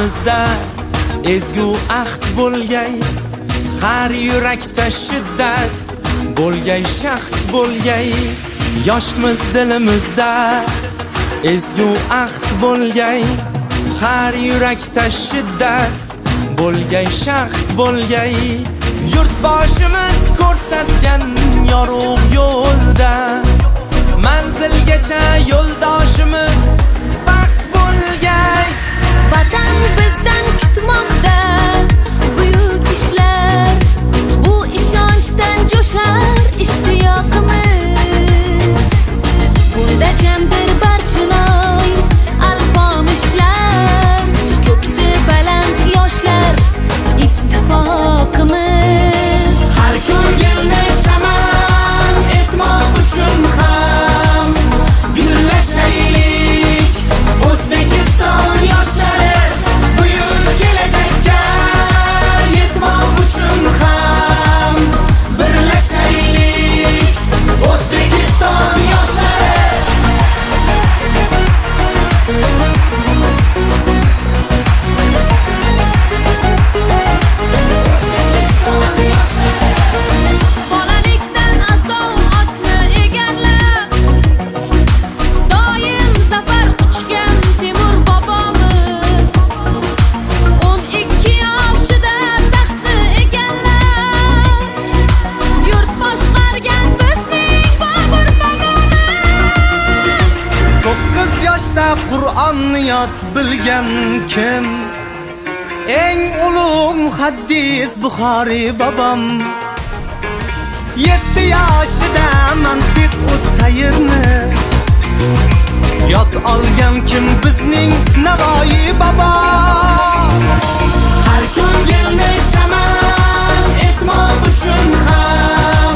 dilimizda ezgu ahd bo'lgay, har yurakda shiddat bo'lgay, shaxt bo'lgay. Yoshmiz dilimizda ezgu ahd bo'lgay, har yurakda shiddat bo'lgay, shaxt bo'lgay. Yurtboshimiz ko'rsatgan yorug' yo'lda manzilgacha yo'ldoshimiz baxt bo'lgay. Vatan bizdan kutmoqda buyuk ishlar, bu ishonchdan jo'shar ishtiyoqimiz. Bunda jamdir barchinoy alpomishlar, ko'ksi baland yoshlar ittifoqimiz. Har ko'ngilni chaman etmoq uchun ham gullashaylik. O'zbekiston yoshlari buyuk kelajakka yetmoq uchun ham birlashaylik. O'zbekiston yoshlari Bolalikdan asov otni egallab, doim zafar quchgan Temur bobomiz. 12 yoshida taxtni egallab, yurt boshqargan bizning Bobur bobomiz. 9 yoshda Qur'onni yod bilgan kim? Eng ulug' muhaddis Buxoriy bobom. 7 yoshida mantiq o'tayirni yod olgan kim? Bizning Navoiy bobo. Har ko'ngilni chaman etmoq uchun ham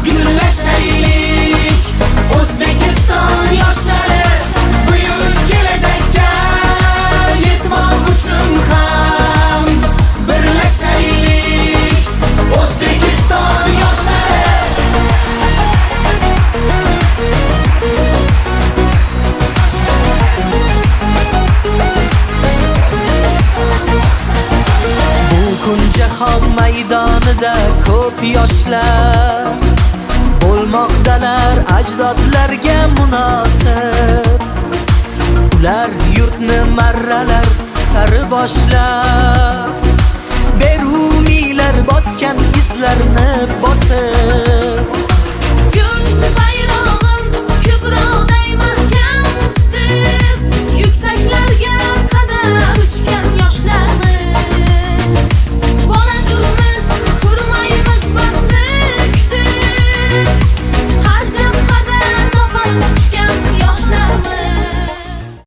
gullashaylik. O'zbekiston yoshlari buyuk kelajakka yetmoq uchun ham birlashaylik. O'zbekiston yoshlari bu kun jahon maydonida ko'p yoshlar bo'lmoqdalar ajdodlarga munosib. Ular yurtni marralar sari boshlab, beruniylar bosgan izlarni bosib,